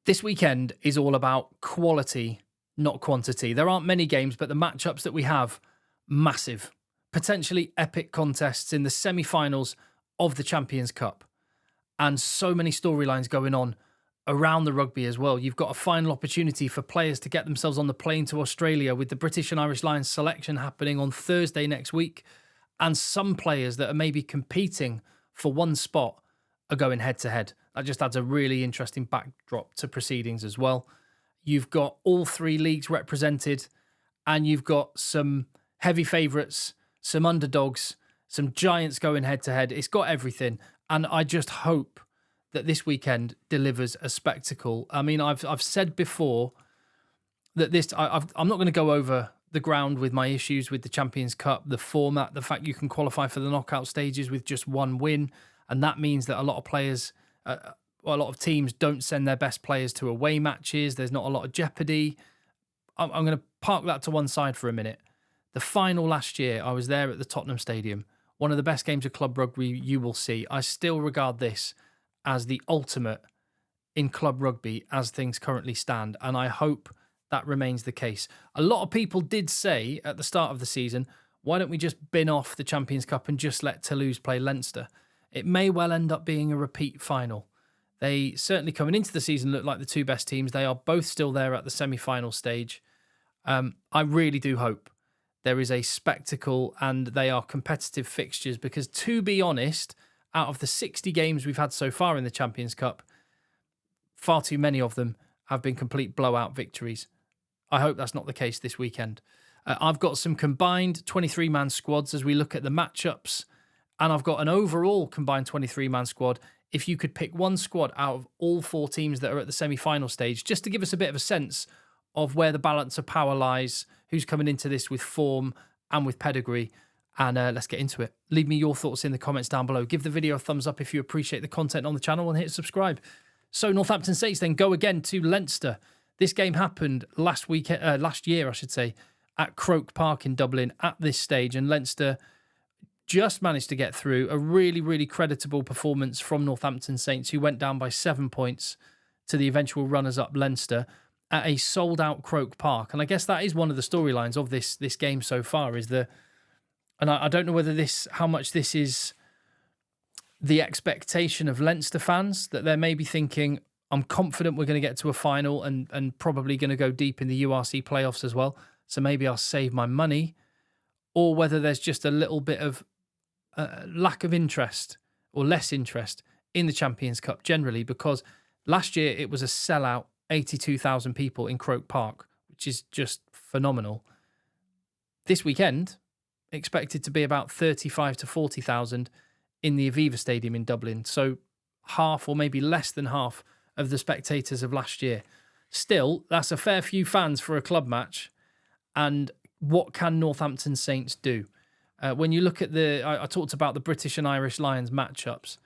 This weekend is all about quality, not quantity. There aren't many games, but the matchups that we have, massive. Potentially epic contests in the semi-finals of the Champions Cup. And so many storylines going on around the rugby as well. You've got a final opportunity for players to get themselves on the plane to Australia with the British and Irish Lions selection happening on Thursday next week. And some players that are maybe competing for one spot are going head-to-head. That just adds a really interesting backdrop to proceedings as well. You've got all three leagues represented, and you've got some heavy favourites, some underdogs, some giants going head-to-head. It's got everything, and I just hope that this weekend delivers a spectacle. I mean, I've said before that I'm not going to go over the ground with my issues with the Champions Cup, the format, the fact you can qualify for the knockout stages with just one win, and that means that a lot of players, a lot of teams don't send their best players to away matches. There's not a lot of jeopardy. I'm going to park that to one side for a minute. The final last year, I was there at the Tottenham Stadium. One of the best games of club rugby you will see. I still regard this as the ultimate in club rugby as things currently stand, and I hope that remains the case. A lot of people did say at the start of the season, why don't we just bin off the Champions Cup and just let Toulouse play Leinster? It may well end up being a repeat final. They certainly, coming into the season, look like the two best teams. They are both still there at the semi-final stage. I really do hope there is a spectacle and they are competitive fixtures, because to be honest, out of the 60 games we've had so far in the Champions Cup, far too many of them have been complete blowout victories. I hope that's not the case this weekend. I've got some combined 23-man squads as we look at the matchups, and I've got an overall combined 23-man squad. If you could pick one squad out of all four teams that are at the semi-final stage, just to give us a bit of a sense of where the balance of power lies, who's coming into this with form and with pedigree, and let's get into it. Leave me your thoughts in the comments down below. Give the video a thumbs up if you appreciate the content on the channel, and hit subscribe. So Northampton Saints then go again to Leinster. This game happened last year, at Croke Park in Dublin at this stage, and Leinster just managed to get through. A really, really creditable performance from Northampton Saints, who went down by 7 points to the eventual runners-up Leinster at a sold-out Croke Park. And I guess that is one of the storylines of this game so far, is and I don't know whether how much this is the expectation of Leinster fans, that they're maybe thinking, I'm confident we're going to get to a final and probably going to go deep in the URC playoffs as well, so maybe I'll save my money, or whether there's just a little bit of lack of interest or less interest in the Champions Cup generally, because last year it was a sellout, 82,000 people in Croke Park, which is just phenomenal. This weekend, expected to be about 35 to 40,000 in the Aviva Stadium in Dublin, so half or maybe less than half of the spectators of last year. Still, that's a fair few fans for a club match, and what can Northampton Saints do? When you look at I talked about the British and Irish Lions matchups.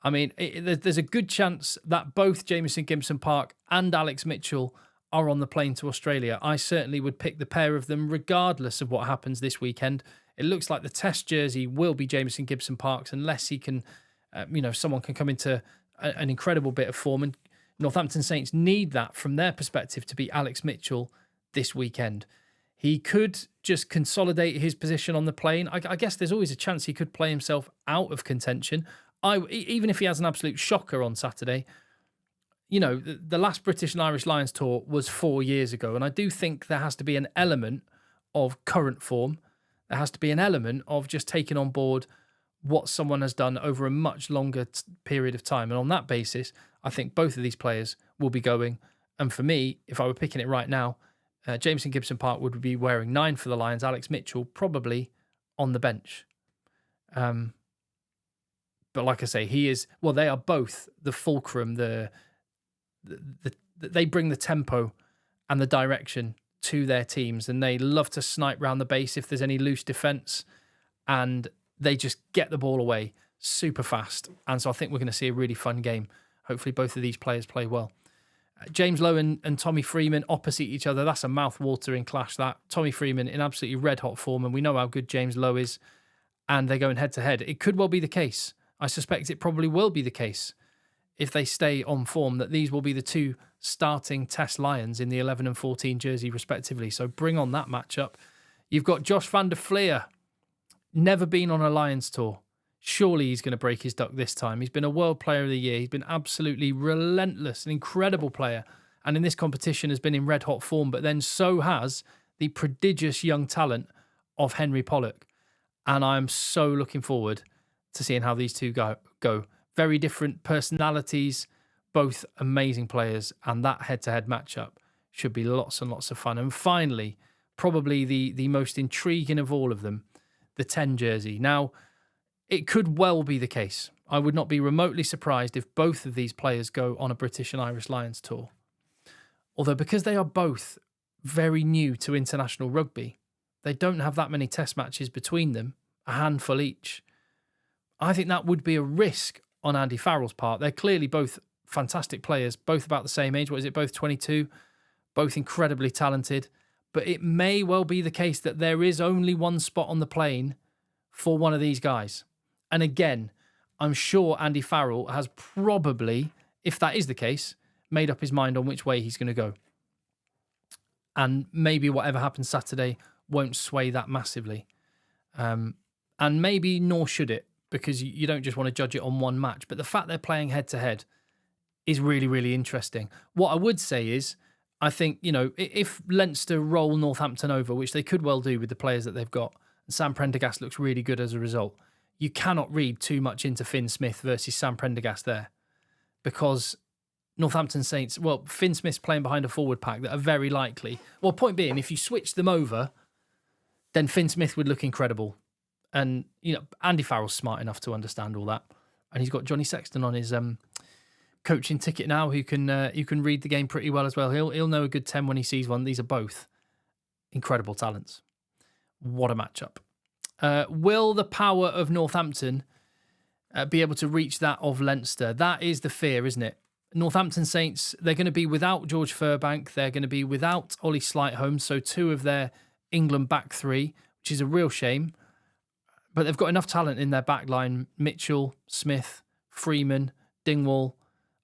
I mean, there's a good chance that both Jamison Gibson Park and Alex Mitchell are on the plane to Australia. I certainly would pick the pair of them regardless of what happens this weekend. It looks like the test jersey will be Jamison Gibson Park's, unless he can, someone can come into an incredible bit of form. And Northampton Saints need that from their perspective to be Alex Mitchell this weekend. He could just consolidate his position on the plane. I guess there's always a chance he could play himself out of contention. Even if he has an absolute shocker on Saturday, the last British and Irish Lions tour was 4 years ago, and I do think there has to be an element of current form. There has to be an element of just taking on board what someone has done over a much longer period of time. And on that basis, I think both of these players will be going. And for me, if I were picking it right now, Jamison Gibson Park would be wearing 9 for the Lions. Alex Mitchell probably on the bench. But like I say, they are both the fulcrum. They bring the tempo and the direction to their teams, and they love to snipe round the base if there's any loose defence, and they just get the ball away super fast. And so I think we're going to see a really fun game. Hopefully both of these players play well. James Lowe and Tommy Freeman opposite each other. That's a mouth-watering clash, that. Tommy Freeman in absolutely red-hot form, and we know how good James Lowe is, and they're going head-to-head. It could well be the case. I suspect it probably will be the case if they stay on form, that these will be the two starting Test Lions in the 11 and 14 jersey respectively. So bring on that matchup. You've got Josh van der Fleer, never been on a Lions tour. Surely he's going to break his duck this time. He's been a World Player of the Year. He's been absolutely relentless, an incredible player. And in this competition has been in red hot form, but then so has the prodigious young talent of Henry Pollock. And I'm so looking forward to seeing how these two go. Very different personalities, both amazing players, and that head-to-head matchup should be lots and lots of fun. And finally, probably the most intriguing of all of them, the 10 jersey. Now, it could well be the case. I would not be remotely surprised if both of these players go on a British and Irish Lions tour. Although because they are both very new to international rugby, they don't have that many test matches between them, a handful each. I think that would be a risk on Andy Farrell's part. They're clearly both fantastic players, both about the same age. What is it? Both 22, both incredibly talented. But it may well be the case that there is only one spot on the plane for one of these guys. And again, I'm sure Andy Farrell has probably, if that is the case, made up his mind on which way he's going to go. And maybe whatever happens Saturday won't sway that massively. And maybe nor should it, because you don't just want to judge it on one match. But the fact they're playing head-to-head is really, really interesting. What I would say is, I think, if Leinster roll Northampton over, which they could well do with the players that they've got, and Sam Prendergast looks really good as a result, you cannot read too much into Finn Smith versus Sam Prendergast there. Because Northampton Saints, well, Finn Smith's playing behind a forward pack that are very likely. Well, point being, if you switch them over, then Finn Smith would look incredible. And, Andy Farrell's smart enough to understand all that. And he's got Johnny Sexton on his coaching ticket now who can read the game pretty well as well. He'll know a good 10 when he sees one. These are both incredible talents. What a matchup. Will the power of Northampton be able to reach that of Leinster? That is the fear, isn't it? Northampton Saints, they're going to be without George Furbank. They're going to be without Ollie Slightholme. So two of their England back three, which is a real shame. But they've got enough talent in their back line. Mitchell, Smith, Freeman, Dingwall,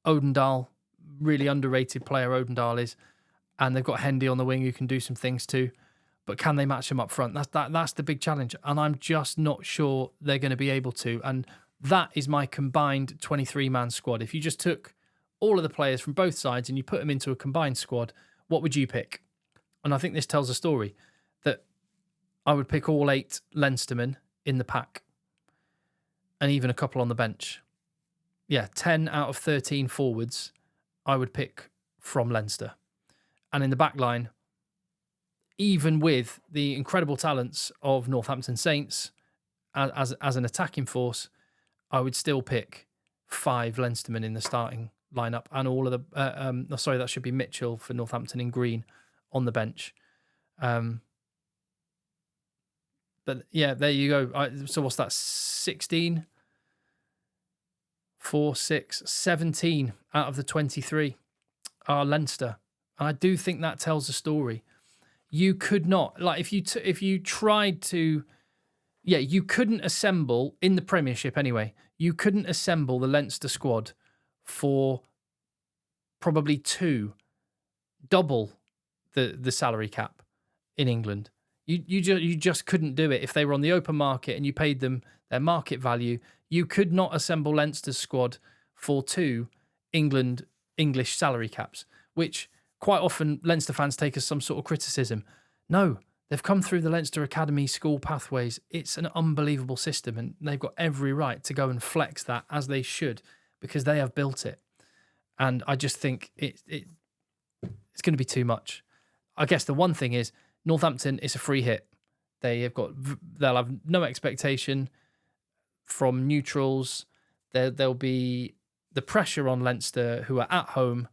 Odendahl. Really underrated player Odendahl is. And they've got Hendy on the wing who can do some things too. But can they match him up front? That's the big challenge. And I'm just not sure they're going to be able to. And that is my combined 23-man squad. If you just took all of the players from both sides and you put them into a combined squad, what would you pick? And I think this tells a story that I would pick all 8 Leinstermen in the pack and even a couple on the bench. Yeah, 10 out of 13 forwards I would pick from Leinster. And in the back line, even with the incredible talents of Northampton Saints as an attacking force, I would still pick 5 Leinstermen in the starting lineup and all of the... sorry, that should be Mitchell for Northampton in green on the bench. But yeah, there you go. So what's that? 16? 4, 6, 17 out of the 23 are Leinster. And I do think that tells a story. You could not, like, if you tried to, you couldn't assemble, in the Premiership anyway, you couldn't assemble the Leinster squad for probably double the salary cap in England. You just couldn't do it. If they were on the open market and you paid them their market value, you could not assemble Leinster's squad for 2 English salary caps, which quite often Leinster fans take as some sort of criticism. No, they've come through the Leinster Academy school pathways. It's an unbelievable system, and they've got every right to go and flex that as they should, because they have built it. And I just think it's going to be too much. I guess the one thing is, Northampton is a free hit. They'll have no expectation from neutrals. There'll be the pressure on Leinster, who are at home,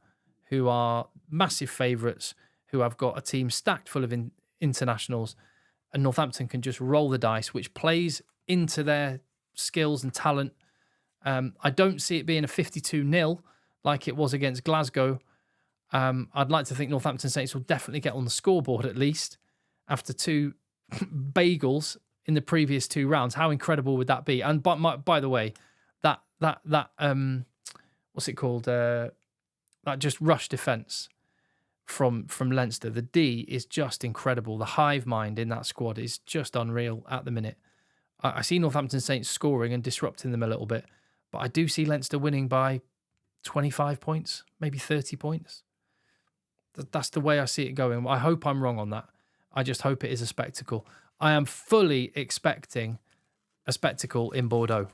who are massive favourites, who have got a team stacked full of internationals, and Northampton can just roll the dice, which plays into their skills and talent. I don't see it being a 52-0 like it was against Glasgow. I'd like to think Northampton Saints will definitely get on the scoreboard at least after 2 bagels in the previous 2 rounds. How incredible would that be? And by the way, that what's it called? That just rush defence from Leinster. The D is just incredible. The hive mind in that squad is just unreal at the minute. I see Northampton Saints scoring and disrupting them a little bit, but I do see Leinster winning by 25 points, maybe 30 points. That's the way I see it going. I hope I'm wrong on that. I just hope it is a spectacle. I am fully expecting a spectacle in Bordeaux.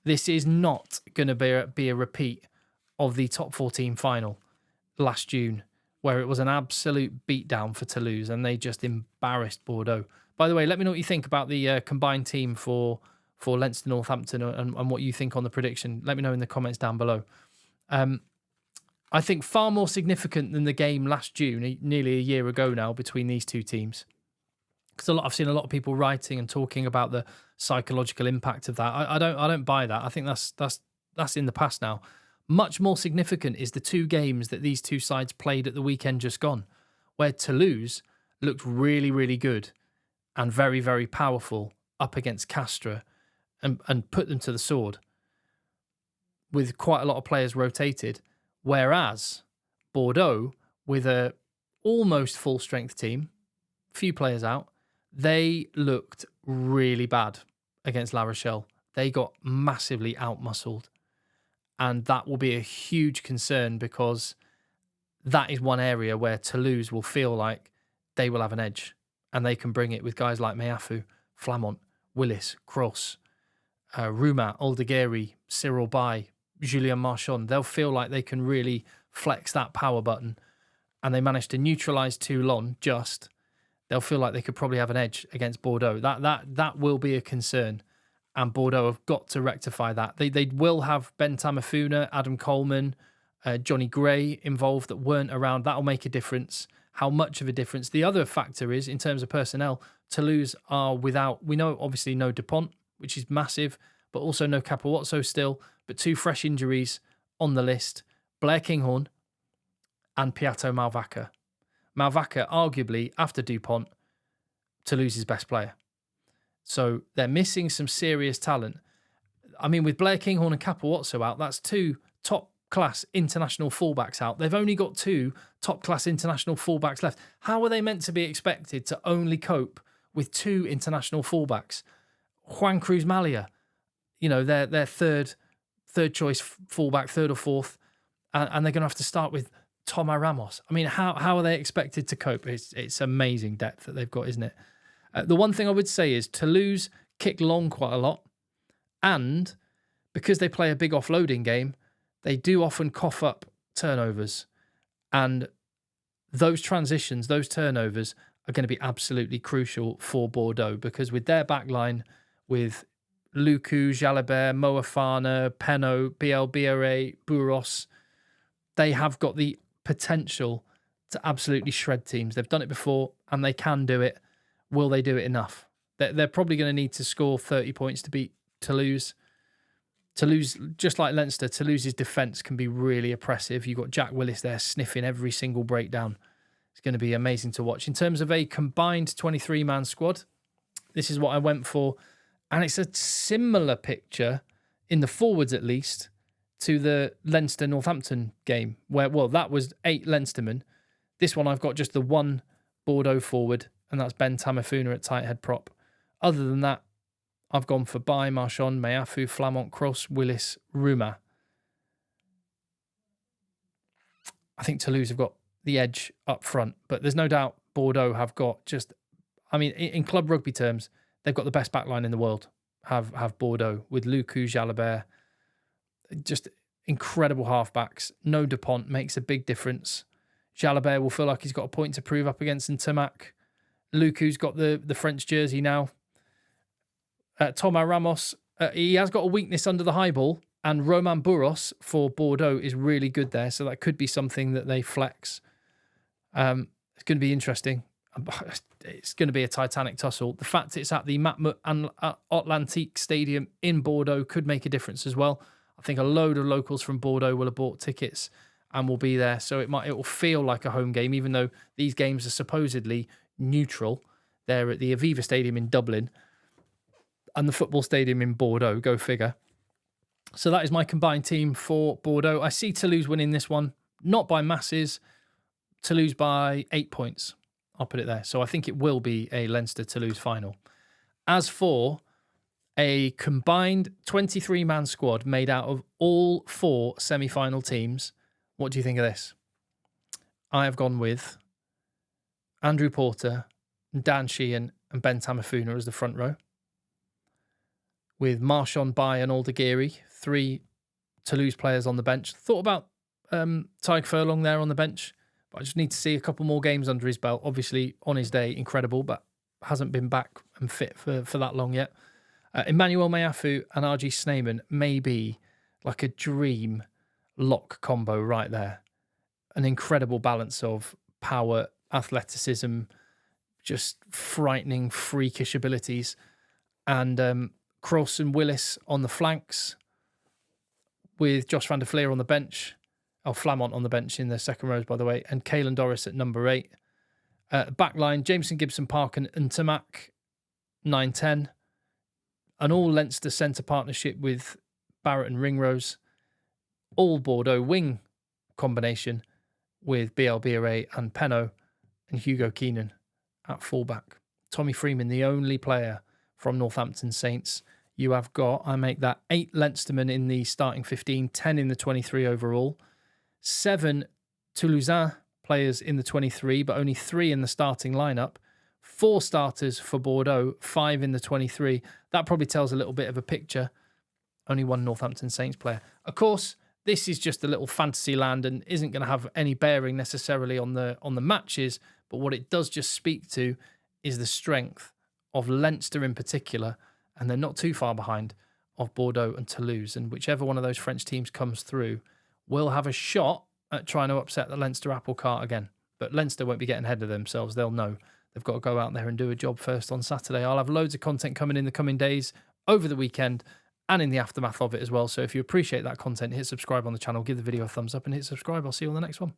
This is not going to be a repeat of the top 14 final last June, where it was an absolute beatdown for Toulouse and they just embarrassed Bordeaux. By the way, let me know what you think about the combined team for Leinster Northampton and what you think on the prediction. Let me know in the comments down below. I think far more significant than the game last June, nearly a year ago now, between these two teams. Because I've seen a lot of people writing and talking about the psychological impact of that. I don't buy that. I think that's in the past now. Much more significant is the two games that these two sides played at the weekend just gone, where Toulouse looked really, really good and very, very powerful up against Castres and put them to the sword with quite a lot of players rotated, whereas Bordeaux, with a almost full-strength team, few players out, they looked really bad against La Rochelle. They got massively out-muscled. And that will be a huge concern because that is one area where Toulouse will feel like they will have an edge and they can bring it with guys like Meafu, Flamont, Willis, Cross, Roumat, Aldegheri, Cyril Bay, Julien Marchand. They'll feel like they can really flex that power button and they managed to neutralise Toulon just. They'll feel like they could probably have an edge against Bordeaux. That will be a concern. And Bordeaux have got to rectify that. They will have Ben Tamafuna, Adam Coleman, Johnny Gray involved that weren't around. That'll make a difference. How much of a difference? The other factor is, in terms of personnel, Toulouse are without, we know obviously no Dupont, which is massive, but also no Capowatso still, but two fresh injuries on the list, Blair Kinghorn and Piatto Malvaca. Malvaca, arguably, after Dupont, Toulouse's best player. So they're missing some serious talent. I mean, with Blair Kinghorn and Capowatso out, that's two top-class international fullbacks out. They've only got two top-class international fullbacks left. How are they meant to be expected to only cope with two international fullbacks? Juan Cruz Malia, you know, their third choice fullback, third or fourth, and they're going to have to start with Toma Ramos. I mean, how are they expected to cope? It's amazing depth that they've got, isn't it? The one thing I would say is Toulouse kick long quite a lot, and because they play a big offloading game, they do often cough up turnovers, and those transitions, those turnovers are going to be absolutely crucial for Bordeaux because with their backline, with Luku, Jalabert, Moafana, Peno, BLBRA, Buros, they have got the potential to absolutely shred teams. They've done it before and they can do it. Will they do it enough? They're probably going to need to score 30 points to beat Toulouse. Toulouse, just like Leinster, Toulouse's defence can be really oppressive. You've got Jack Willis there sniffing every single breakdown. It's going to be amazing to watch. In terms of a combined 23-man squad, this is what I went for. And it's a similar picture, in the forwards at least, to the Leinster-Northampton game, where, well, that was 8 Leinstermen. This one I've got just the one Bordeaux forward, and that's Ben Tamafuna at tight head prop. Other than that, I've gone for Bay, Marchand, Meafu, Flamont, Cross, Willis, Roumat. I think Toulouse have got the edge up front, but there's no doubt Bordeaux have got just, I mean, in club rugby terms, they've got the best backline in the world, have Bordeaux, with Luku, Jalabert, just incredible halfbacks. No Dupont makes a big difference. Jalabert will feel like he's got a point to prove up against Ntamak. Luku's got the French jersey now. Toma Ramos, he has got a weakness under the high ball, and Roman Buros for Bordeaux is really good there, so that could be something that they flex. It's going to be interesting. It's going to be a titanic tussle. The fact it's at the Matmut Atlantique Stadium in Bordeaux could make a difference as well. I think a load of locals from Bordeaux will have bought tickets and will be there, so it will feel like a home game, even though these games are supposedly neutral. They're at the Aviva Stadium in Dublin and the football stadium in Bordeaux, go figure. So that is my combined team for Bordeaux. I see Toulouse winning this one, not by masses. Toulouse by 8 points. I'll put it there. So I think it will be a Leinster-Toulouse final. As for a combined 23-man squad made out of all 4 semi-final teams, what do you think of this? I have gone with Andrew Porter, Dan Sheehan and Ben Tamafuna as the front row, with Marchand, Bai and Aldegheri, 3 Toulouse players on the bench. Thought about Tyke Furlong there on the bench, but I just need to see a couple more games under his belt. Obviously, on his day, incredible, but hasn't been back and fit for that long yet. Emmanuel Meafu and RG Sneijman may be like a dream lock combo right there. An incredible balance of power, athleticism, just frightening, freakish abilities. And Cross and Willis on the flanks, with Josh van der Fleer on the bench. Flamont on the bench in the second rows, by the way. And Caelan Doris at number 8. Backline, Jameson, Gibson, Park and Tamak, 9-10. An all Leinster centre partnership with Barrett and Ringrose. All Bordeaux wing combination with BL Biore and Penno, and Hugo Keenan at fullback. Tommy Freeman, the only player from Northampton Saints. You have got, I make that 8 Leinstermen in the starting 15, 10 in the 23 overall, 7 Toulousain players in the 23, but only 3 in the starting lineup, 4 starters for Bordeaux, 5 in the 23. That probably tells a little bit of a picture. Only 1 Northampton Saints player. Of course, this is just a little fantasy land and isn't going to have any bearing necessarily on the matches, but what it does just speak to is the strength of Leinster in particular, and they're not too far behind of Bordeaux and Toulouse, and whichever one of those French teams comes through will have a shot at trying to upset the Leinster apple cart again. But Leinster won't be getting ahead of themselves. They'll know they've got to go out there and do a job first on Saturday. I'll have loads of content coming in the coming days, over the weekend, and in the aftermath of it as well. So if you appreciate that content, hit subscribe on the channel, give the video a thumbs up and hit subscribe. I'll see you on the next one.